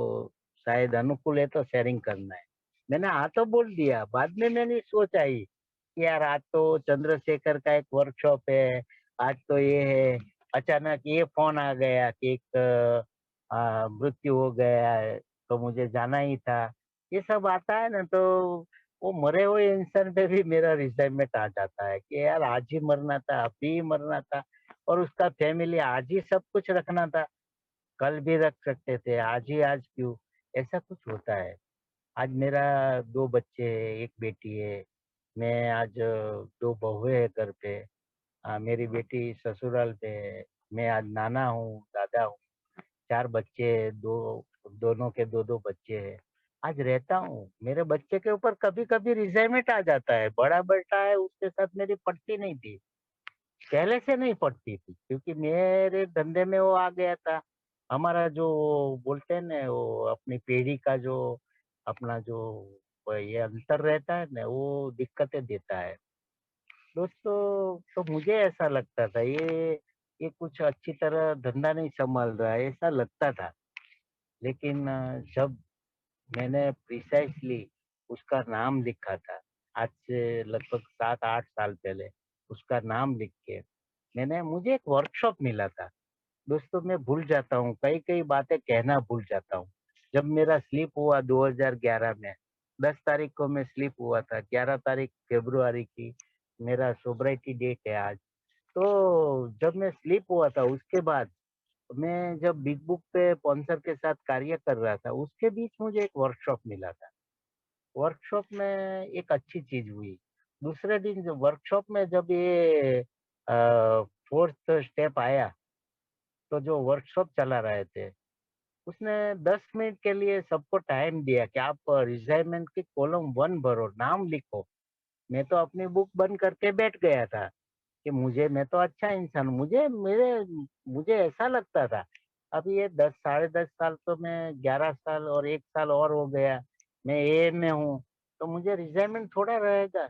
शायद अनुकूल है तो शेयरिंग करना है। मैंने हाँ तो बोल दिया। बाद में मैंने सोच आई कि यार, आज तो चंद्रशेखर का एक वर्कशॉप है, आज तो ये है। अचानक ये फोन आ गया कि एक मृत्यु हो गया है, तो मुझे जाना ही था। ये सब आता है ना, तो वो मरे हुए इंसान पे भी मेरा रिजाइनमेंट आ जाता है कि यार, आज ही मरना था, अभी ही मरना था। और उसका फैमिली आज ही सब कुछ रखना था, कल भी रख सकते थे, आज क्यों? ऐसा कुछ होता है। आज मेरा 2 बच्चे हैं, 1 बेटी है। मैं आज 2 बहुएँ हैं घर पे। मेरी बेटी ससुराल पे है। मैं आज नाना हूँ, दादा हूँ। 4 बच्चे हैं, 2 दोनों के 2-2 बच्चे हैं। आज रहता हूँ। मेरे बच्चे के ऊपर कभी-कभी रिज़ाइमेंट आ जाता है। बड़ा बेटा है, उसके साथ मेरी पटती नहीं थी। पहले से नहीं पड़ती थी, क्योंकि मेरे धंधे में वो आ गया था। हमारा जो बोलते हैं ना, वो अपनी पीढ़ी का जो अपना जो ये अंतर रहता है ना, वो दिक्कतें देता है। दोस्तों, तो मुझे ऐसा लगता था, ये कुछ अच्छी तरह धंधा नहीं संभाल रहा है, ऐसा लगता था। लेकिन जब मैंने प्रिसाइज़ली उसका नाम लिखा था, आज से लगभग 7-8 साल पहले, उसका नाम लिख के मुझे एक वर्कशॉप मिला था। दोस्तों, मैं भूल जाता हूँ, कई-कई बातें कहना भूल जाता हूँ। जब मेरा स्लिप हुआ 2011 में, 10 तारीख को मैं स्लिप हुआ था, 11 तारीख फ़रवरी की मेरा सोब्रिटी डेट है आज। तो जब मैं स्लिप हुआ था, उसके बाद मैं जब बिग बुक पे स्पॉन्सर के साथ कार्य कर रहा था, उसके बीच मुझे एक वर्कशॉप मिला था। वर्कशॉप में एक अच्छी चीज़ हुई। दूसरे दिन जब वर्कशॉप में जब ये 4th स्टेप आया, तो जो वर्कशॉप चला रहे थे, उसने 10 मिनट के लिए सबको टाइम दिया कि आप रिज़ाइनमेंट की कॉलम 1 भरो, नाम लिखो। मैं तो अपनी बुक बंद करके बैठ गया था कि मैं तो अच्छा इंसान हूँ। मुझे ऐसा लगता था। अब ये 10 साढ़े 10 साल तो मैं 11 साल और 1 साल और हो गया, मैं एए में हूँ, तो मुझे रिज़ाइनमेंट थोड़ा रहेगा।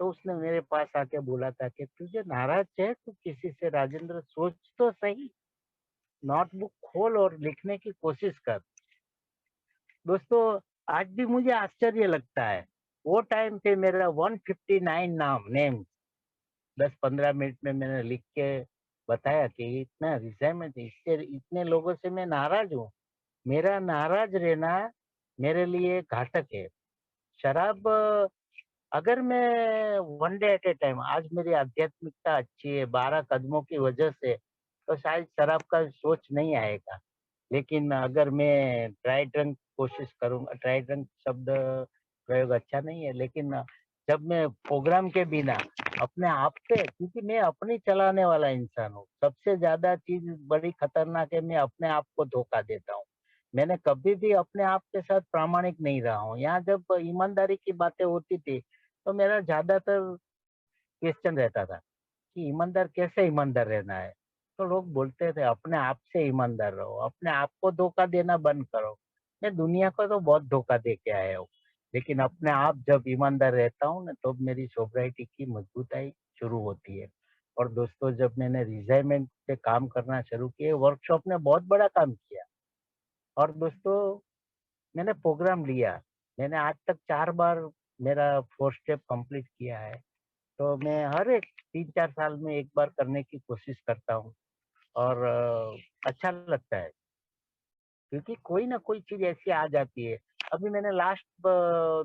तो उसने मेरे पास आके बोला था कि तुझे नाराज़ है तू किसी से राजेंद्र, सोच तो सही, नोटबुक खोल और लिखने की कोशिश कर। दोस्तों, आज भी मुझे आश्चर्य लगता है। वो टाइम पे मेरा 159 नाम नेम 10-15 मिनट में मैंने लिख के बताया कि इतना रिज़ाइनमेंट इससे इतने लोगों से मैं नाराज़ हूँ। मेरा नाराज़ रहना मेरे लिए घातक है। शराब अगर मैं one day at a time आज मेरी आध्यात्मिकता अच्छी है, 12 कदमों की वजह से, तो शायद शराब का सोच नहीं आएगा। लेकिन अगर मैं ड्राई ड्रंक कोशिश करूँगा ड्राई ड्रंक शब्द प्रयोग अच्छा नहीं है, लेकिन जब मैं प्रोग्राम के बिना अपने आप पे क्योंकि मैं अपनी चलाने वाला इंसान हूँ, सबसे ज़्यादा चीज़ बड़ी खतरनाक है मैं अपने आप को धोखा देता हूँ। मैंने कभी भी अपने आप के साथ प्रामाणिक नहीं रहा हूँ। यहाँ जब ईमानदारी की बातें होती थी, तो मेरा ज़्यादातर क्वेश्चन रहता था कि ईमानदार कैसे ईमानदार रहना है? तो लोग बोलते थे अपने आप से ईमानदार रहो, अपने आप को धोखा देना बंद करो। मैं दुनिया को तो बहुत धोखा दे के आया हूँ, लेकिन अपने आप जब ईमानदार रहता हूँ ना, तो मेरी सोब्राइटी की मजबूताई शुरू होती है। और दोस्तों जब मैंने रिज़ाइनमेंट पे काम करना शुरू किया, वर्कशॉप ने बहुत बड़ा काम किया और दोस्तों मैंने प्रोग्राम लिया। मैंने आज तक 4 बार मेरा 4 स्टेप कंप्लीट किया है। तो मैं हर एक 3-4 साल में 1 बार करने की कोशिश करता हूँ और अच्छा लगता है क्योंकि कोई ना कोई चीज़ ऐसी आ जाती है। अभी मैंने लास्ट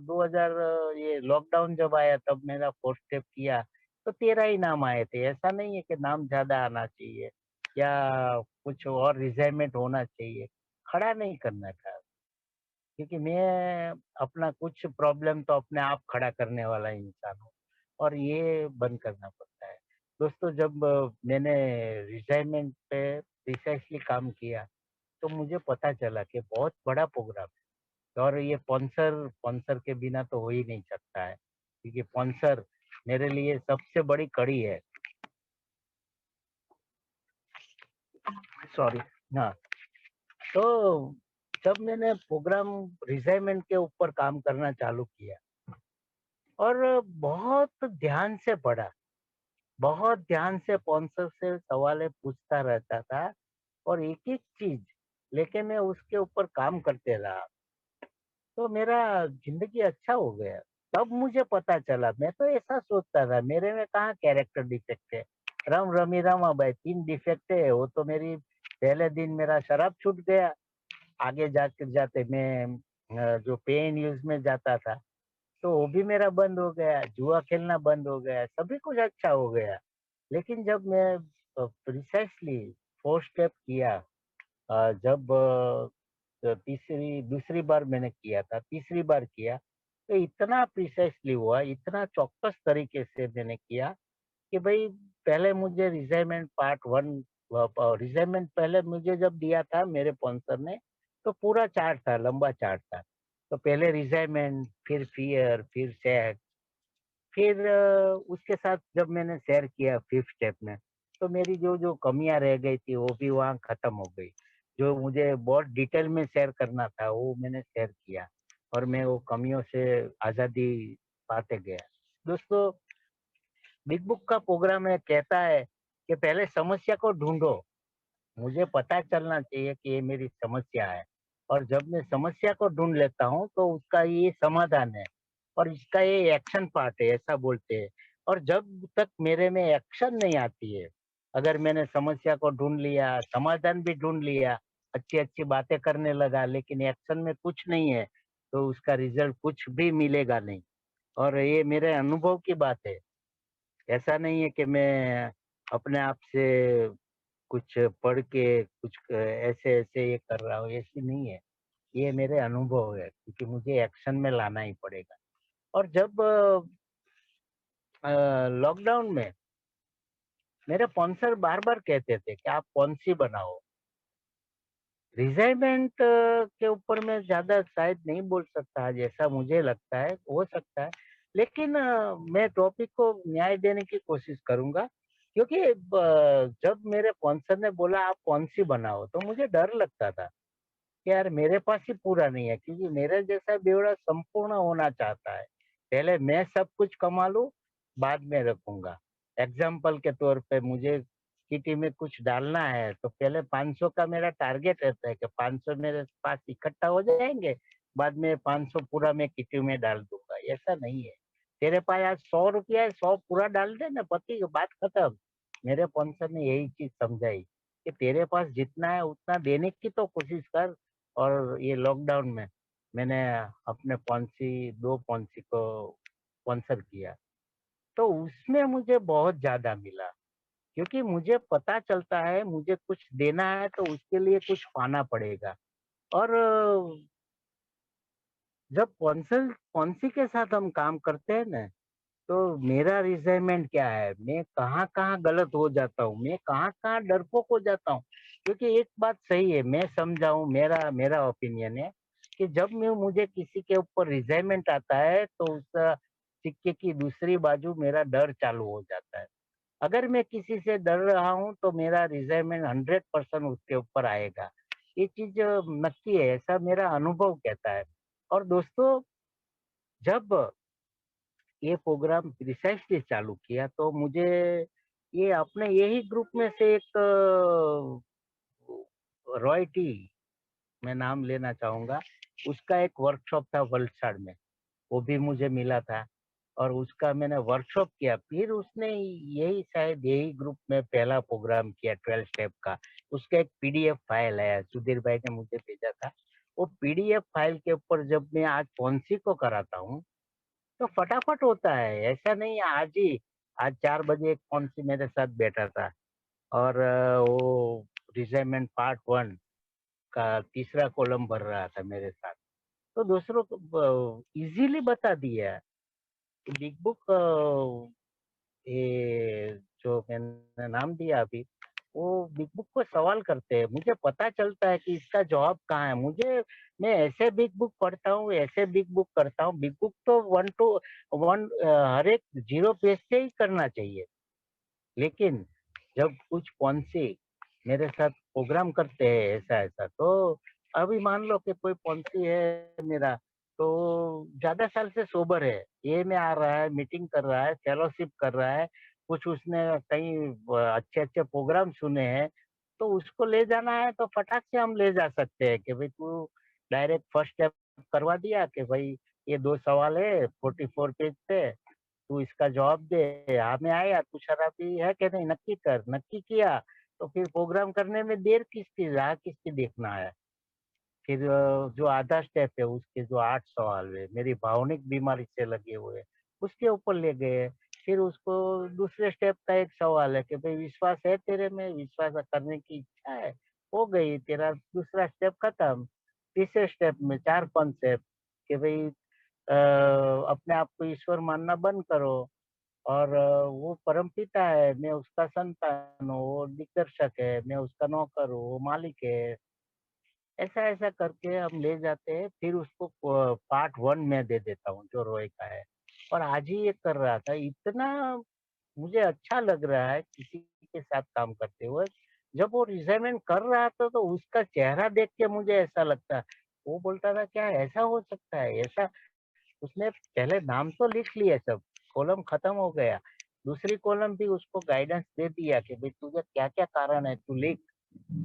2000 ये लॉकडाउन जब आया तब मेरा 4 स्टेप किया, तो 13 ही नाम आए थे। ऐसा नहीं है कि नाम ज़्यादा आना चाहिए या कुछ और रिज़ाइनमेंट होना चाहिए। खड़ा नहीं करना था। क्योंकि मैं अपना कुछ प्रॉब्लम तो अपने आप खड़ा करने वाला इंसान हूँ और ये बंद करना पड़ता है। दोस्तों जब मैंने रिटायरमेंट पे प्रिसाइज़ली काम किया, तो मुझे पता चला कि बहुत बड़ा प्रोग्राम है और ये स्पॉन्सर स्पॉन्सर के बिना तो हो ही नहीं सकता है, क्योंकि स्पॉन्सर मेरे लिए सबसे बड़ी कड़ी है। सॉरी। हाँ, तो जब मैंने प्रोग्राम रिटायरमेंट के ऊपर काम करना चालू किया और बहुत ध्यान से पढ़ा, बहुत ध्यान से स्पॉन्सर से सवालें पूछता रहता था और एक-एक चीज़ लेके मैं उसके ऊपर काम करते रहा, तो मेरा ज़िंदगी अच्छा हो गया। तब मुझे पता चला, मैं तो ऐसा सोचता था मेरे में कहाँ कैरेक्टर डिफेक्ट है, रम रमी रमाबाई 3 डिफेक्ट है, वो तो मेरी पहले दिन मेरा शराब छूट गया, आगे जाके जाते मैं जो पे एंड यूज़ में जाता था, तो वो भी मेरा बंद हो गया, जुआ खेलना बंद हो गया, सभी कुछ अच्छा हो गया। लेकिन जब मैं प्रिसाइज़ली 4 स्टेप किया जब तीसरी दूसरी बार मैंने किया था, तीसरी बार किया, तो इतना प्रिसाइज़ली हुआ, इतना चौकस तरीके से मैंने किया कि भई पहले मुझे रिज़ाइनमेंट पार्ट 1 रिज़ाइनमेंट पहले मुझे जब दिया था मेरे स्पॉन्सर ने, तो पूरा चार्ट था, लंबा चार्ट था। तो पहले रिज़ाइनमेंट, फिर फ़ियर, फिर सैड, फिर उसके साथ जब मैंने शेयर किया 5th स्टेप में, तो मेरी जो-जो कमियाँ रह गई थी, वो भी वहाँ खत्म हो गई। जो मुझे बहुत डिटेल में शेयर करना था, वो मैंने शेयर किया और मैं वो कमियों से आज़ादी पाते गया। दोस्तों, बिग बुक का प्रोग्राम है कहता है कि पहले समस्या को ढूँढो। मुझे पता चलना चाहिए कि ये मेरी समस्या है और जब मैं समस्या को ढूँढ लेता हूँ, तो उसका ये समाधान है और इसका ये एक्शन पार्ट है, ऐसा बोलते हैं। और जब तक मेरे में एक्शन नहीं आती है, अगर मैंने समस्या को ढूँढ लिया, समाधान भी ढूँढ लिया, अच्छी-अच्छी बातें करने लगा, लेकिन एक्शन में कुछ नहीं है, तो उसका रिज़ल्ट कुछ भी मिलेगा नहीं और ये मेरे अनुभव की बात है। ऐसा नहीं है कि मैं अपने आप से कुछ पढ़ के कुछ ऐसे-ऐसे ये कर रहा हूँ, ऐसी नहीं है। ये मेरे अनुभव है क्योंकि मुझे एक्शन में लाना ही पड़ेगा। और जब लॉकडाउन में मेरे स्पॉन्सर बार-बार कहते थे कि आप पॉलिसी बनाओ। रिटायरमेंट के ऊपर मैं ज़्यादा शायद नहीं बोल सकता जैसा मुझे लगता है, हो सकता है। लेकिन मैं टॉपिक को न्याय देने की कोशिश करूँगा क्योंकि जब मेरे स्पॉन्सर ने बोला आप पॉलिसी बनाओ, तो मुझे डर लगता था कि यार मेरे पास ही पूरा नहीं है क्योंकि मेरे जैसा बेवड़ा संपूर्ण होना चाहता है। पहले मैं सब कुछ कमा लूँ, बाद में रखूँगा। एग्ज़ाम्पल के तौर पे मुझे किटी में कुछ डालना है, तो पहले 500 का मेरा टारगेट रहता है कि 500 मेरे पास इकट्ठा हो जाएँगे, बाद में 500 पूरा मैं किटी में डाल दूँगा, ऐसा नहीं है। तेरे पास आज 100 रुपया है, 100 पूरा डाल दे ना, पति बात खत्म। मेरे स्पॉन्सर ने यही चीज़ समझाई कि तेरे पास जितना है उतना देने की तो कोशिश कर। और ये लॉकडाउन में मैंने अपने पॉलिसी 2 पॉलिसी को स्पॉन्सर किया, तो उसमें मुझे बहुत ज़्यादा मिला, क्योंकि मुझे पता चलता है मुझे कुछ देना है तो उसके लिए कुछ पाना पड़ेगा। और जब पॉलिसी के साथ हम काम करते हैं ना, तो मेरा रिज़ाइरमेंट क्या है, मैं कहाँ-कहाँ गलत हो जाता हूँ, मैं कहाँ-कहाँ डरपोक हो जाता हूँ। क्योंकि एक बात सही है, मैं समझा हूँ, मेरा मेरा ओपिनियन है कि जब मैं मुझे किसी के ऊपर रिज़ाइरमेंट आता है, तो उस सिक्के की दूसरी बाजू मेरा डर चालू हो जाता है। अगर मैं किसी से डर रहा हूँ, तो मेरा रिज़ाइरमेंट 100% उसके ऊपर आएगा। ये चीज़ नक्की है, ऐसा मेरा अनुभव कहता है। और दोस्तों, जब ये प्रोग्राम प्रिसाइज़ली चालू किया तो मुझे ये अपने यही ग्रुप में से एक रॉय टी, मैं नाम लेना चाहूँगा, उसका एक वर्कशॉप था वलसाड में, वो भी मुझे मिला था और उसका मैंने वर्कशॉप किया। फिर उसने यही शायद यही ग्रुप में पहला प्रोग्राम किया 12 स्टेप का। उसका एक पीडीएफ फाइल है, सुधीर भाई ने मुझे भेजा था। वो पीडीएफ फाइल के ऊपर जब मैं आज कौनसी को कराता हूँ, तो फटाफट होता है, ऐसा नहीं है आज 4 बजे कौन-सी मेरे साथ बैठा था और वो रिज़ाइनमेंट पार्ट 1 का तीसरा कॉलम भर रहा था मेरे साथ। तो दूसरों को ईज़िली बता दिया। बिग बुक ये जो मैंने नाम दिया अभी, वो बिग बुक को सवाल करते हैं। मुझे पता चलता है कि इसका जवाब कहाँ है। मैं ऐसे बिग बुक पढ़ता हूँ, ऐसे बिग बुक करता हूँ। बिग बुक तो 1 टू 1 हर एक 0 पेज से ही करना चाहिए। लेकिन जब कुछ पॉलिसी मेरे साथ प्रोग्राम करते हैं ऐसा-ऐसा, तो अभी मान लो कि कोई पॉलिसी है मेरा, तो ज़्यादा साल से सोबर है। ये में आ रहा है, मीटिंग कर रहा है, फेलोशिप कर रहा है, कुछ उसने कहीं अच्छे-अच्छे प्रोग्राम सुने हैं, तो उसको ले जाना है तो फटाक से हम ले जा सकते हैं कि भई तू डायरेक्ट फर्स्ट स्टेप करवा दिया कि भई ये 2 सवाल है 44 पेज पे, तू इसका जवाब दे, हमें आया तू शराबी है कि नहीं नक्की कर, नक्की किया, तो फिर प्रोग्राम करने में देर किसकी, राह किसकी देखना है। फिर जो आधा स्टेप है उसके जो 8 सवाल है, मेरी भावनिक बीमारी से लगे हुए, उसके ऊपर ले गए। फिर उसको दूसरे स्टेप का एक सवाल है कि भई विश्वास है तेरे में, विश्वास करने की इच्छा है, हो गई तेरा दूसरा स्टेप खत्म। तीसरे स्टेप में 4-5 स्टेप कि भई अपने आप को ईश्वर मानना बंद करो। और वो परमपिता है, मैं उसका संतान हूँ, वो दिग्दर्शक है, मैं उसका नौकर हूँ, वो मालिक है। ऐसा-ऐसा करके हम ले जाते हैं, फिर उसको पार्ट 1 में दे देता हूँ, जो रोय का है। और आज ही ये कर रहा था, इतना मुझे अच्छा लग रहा है किसी के साथ काम करते हुए। जब वो रिज़ाइनमेंट कर रहा था, तो उसका चेहरा देख के मुझे ऐसा लगता, वो बोलता था, "क्या ऐसा हो सकता है?" ऐसा उसने पहले नाम तो लिख लिए सब, कॉलम खत्म हो गया। दूसरी कॉलम भी उसको गाइडेंस दे दिया कि भई तुझे क्या-क्या कारण है, तू लिख।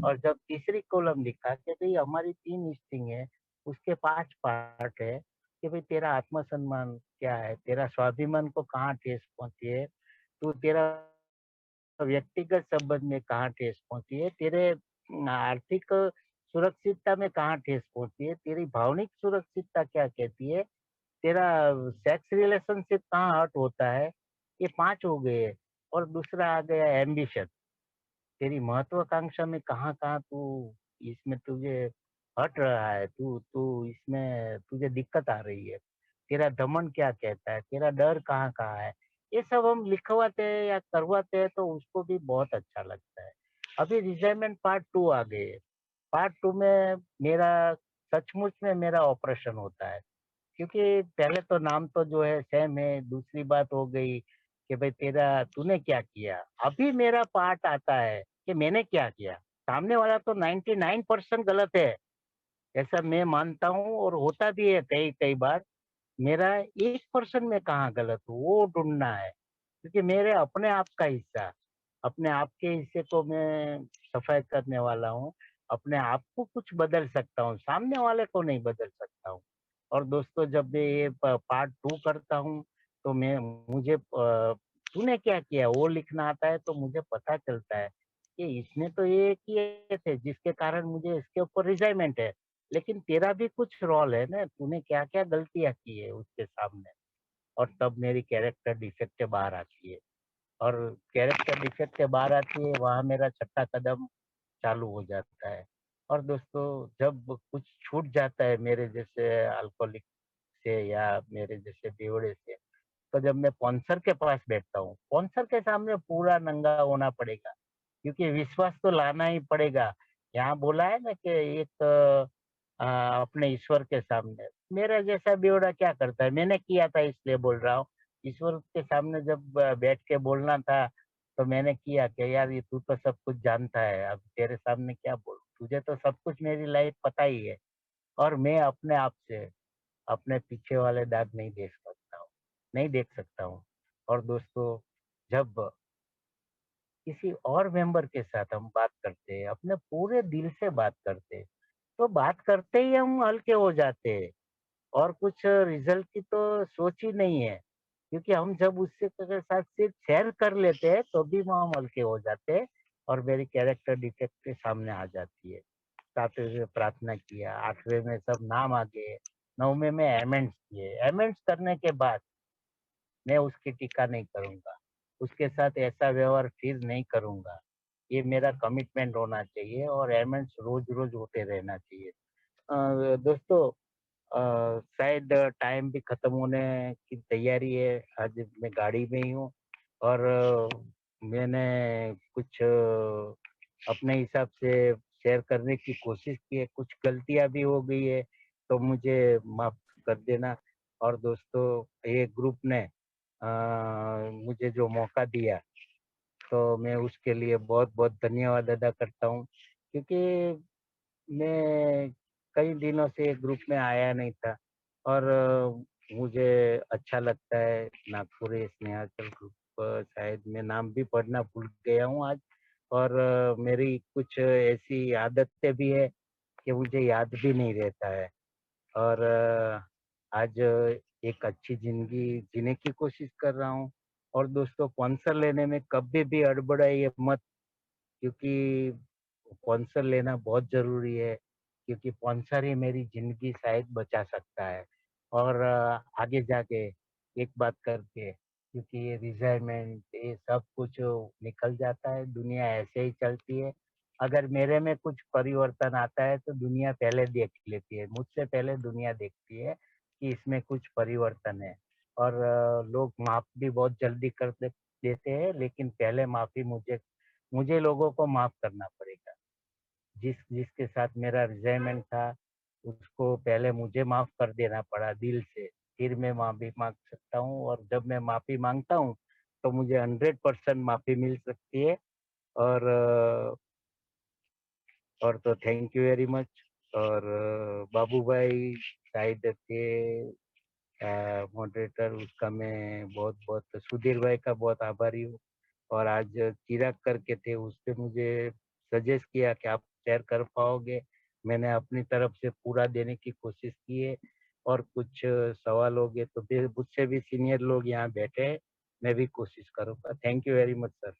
और जब तीसरी कॉलम लिखा कि भई हमारी 3 स्ट्रिंग है, उसके 5 पार्ट है कि भई तेरा आत्मसम्मान क्या है, तेरा स्वाभिमान को कहाँ ठेस पहुँची है, तू तेरा व्यक्तिगत संबंध में कहाँ ठेस पहुँची है, तेरे आर्थिक सुरक्षितता में कहाँ ठेस पहुँची है, तेरी भावनिक सुरक्षितता क्या कहती है, तेरा सेक्स रिलेशनशिप कहाँ हर्ट होता है, ये 5 हो गए। और दूसरा आ गया एम्बिशन, तेरी महत्वाकांक्षा में कहाँ-कहाँ तू इसमें तुझे हट रहा है, तू तू इसमें तुझे दिक्कत आ रही है। तेरा घमंड क्या कहता है, तेरा डर कहाँ-कहाँ है। ये सब हम लिखवाते हैं या करवाते हैं तो उसको भी बहुत अच्छा लगता है। अभी रिज़ाइनमेंट पार्ट 2 आ गई है। पार्ट 2 में मेरा सचमुच में मेरा ऑपरेशन होता है। क्योंकि पहले तो नाम तो जो है सेम है, दूसरी बात हो गई कि भाई तेरा तूने क्या किया? अभी मेरा पार्ट आता है कि मैंने क्या किया? सामने वाला तो 99% गलत है, ऐसा मैं मानता हूँ और होता भी है कई-कई बार। मेरा 1% मैं कहाँ गलत हूँ, वो ढूँढना है। क्योंकि मेरे अपने आप का हिस्सा, अपने आप के हिस्से को मैं सफाई करने वाला हूँ। अपने आप को कुछ बदल सकता हूँ, सामने वाले को नहीं बदल सकता हूँ। और दोस्तों, जब मैं ये प पार्ट 2 करता हूँ, तो मैं मुझे तूने क्या किया? वो लिखना आता है तो मुझे पता चलता है कि इसने तो ये किए थे जिसके कारण मुझे इसके ऊपर रिज़ाइनमेंट है। लेकिन तेरा भी कुछ रोल है ना, तूने क्या-क्या गलतियाँ की है उसके सामने। और तब मेरी कैरेक्टर डिफेक्ट बाहर आती है। और कैरेक्टर डिफेक्ट के बाहर आती है, वहाँ मेरा छठा कदम चालू हो जाता है। और दोस्तों, जब कुछ छूट जाता है मेरे जैसे अल्कोहलिक से या मेरे जैसे बेवड़े से, तो जब मैं स्पॉन्सर के पास बैठता हूँ, स्पॉन्सर के सामने पूरा नंगा होना पड़ेगा, क्योंकि विश्वास तो लाना ही पड़ेगा। यहाँ बोला है ना कि एक अपने ईश्वर के सामने, मेरा जैसा बेवड़ा क्या करता है? मैंने किया था इसलिए बोल रहा हूँ। ईश्वर के सामने जब बैठ के बोलना था, तो मैंने किया कि यार ये तू तो सब कुछ जानता है, अब तेरे सामने क्या बोलूँ? तुझे तो सब कुछ मेरी लाइफ पता ही है, और मैं अपने आप से अपने पीछे वाले दाग नहीं देख सकता हूँ। और दोस्तों, जब किसी और मेंबर के साथ हम बात करते हैं, अपने पूरे दिल से बात करते हैं, तो बात करते ही हम हल्के हो जाते हैं, और कुछ रिजल्ट की तो सोच ही नहीं है। क्योंकि हम जब उससे के साथ सिर्फ शेयर कर लेते हैं, तो भी वो हम हल्के हो जाते हैं, और मेरी कैरेक्टर डिफेक्ट के सामने आ जाती है। 7वें में प्रार्थना किया, 8वें में सब नाम आ गए, 9वें में अमेंड्स किए। अमेंड्स करने के बाद मैं उसकी टीका नहीं करूँगा, उसके साथ ऐसा व्यवहार फिर नहीं करूँगा। ये मेरा कमिटमेंट होना चाहिए, और अमेंड्स रोज़-रोज़ होते रहना चाहिए। दोस्तों, शायद टाइम भी खत्म होने की तैयारी है। आज मैं गाड़ी में ही हूँ, और मैंने कुछ अपने हिसाब से शेयर करने की कोशिश की है। कुछ गलतियाँ भी हो गई है, तो मुझे माफ़ कर देना। और दोस्तों, ये ग्रुप ने मुझे जो मौका दिया, तो मैं उसके लिए बहुत-बहुत धन्यवाद अदा करता हूँ, क्योंकि मैं कई दिनों से ग्रुप में आया नहीं था, और मुझे अच्छा लगता है। नागपुरी स्नेहाचल ग्रुप, शायद मैं नाम भी पढ़ना भूल गया हूँ आज। और मेरी कुछ ऐसी आदतें भी है कि मुझे याद भी नहीं रहता है। और आज एक अच्छी ज़िंदगी जीने की कोशिश कर रहा हूँ। और दोस्तों, स्पॉन्सर लेने में कभी भी हड़बड़ाइए मत, क्योंकि स्पॉन्सर लेना बहुत ज़रूरी है, क्योंकि स्पॉन्सर ही मेरी ज़िंदगी शायद बचा सकता है। और आगे जाके एक बात करके, क्योंकि ये रिटायरमेंट ये सब कुछ निकल जाता है, दुनिया ऐसे ही चलती है। अगर मेरे में कुछ परिवर्तन आता है, तो दुनिया पहले देख लेती है, मुझसे पहले दुनिया देखती है कि इसमें कुछ परिवर्तन है। और लोग माफ़ भी बहुत जल्दी कर देते हैं, लेकिन पहले माफ़ी मुझे मुझे लोगों को माफ़ करना पड़ेगा। जिसके साथ मेरा रिज़ाइनमेंट था, उसको पहले मुझे माफ़ कर देना पड़ा दिल से, फिर मैं माफ़ी माँग सकता हूँ। और जब मैं माफ़ी माँगता हूँ, तो मुझे 100% माफ़ी मिल सकती है। और तो थैंक यू वेरी मच। और बाबू भाई शायद थे मॉडरेटर, उसका मैं बहुत-बहुत, सुधीर भाई का बहुत आभारी हूँ। और आज चिराग करके थे, उसने मुझे सजेस्ट किया कि आप शेयर कर पाओगे। मैंने अपनी तरफ से पूरा देने की कोशिश की है। और कुछ सवाल हो गए तो फिर मुझसे भी सीनियर लोग यहाँ बैठे हैं, मैं भी कोशिश करूँगा। Thank you very much sir.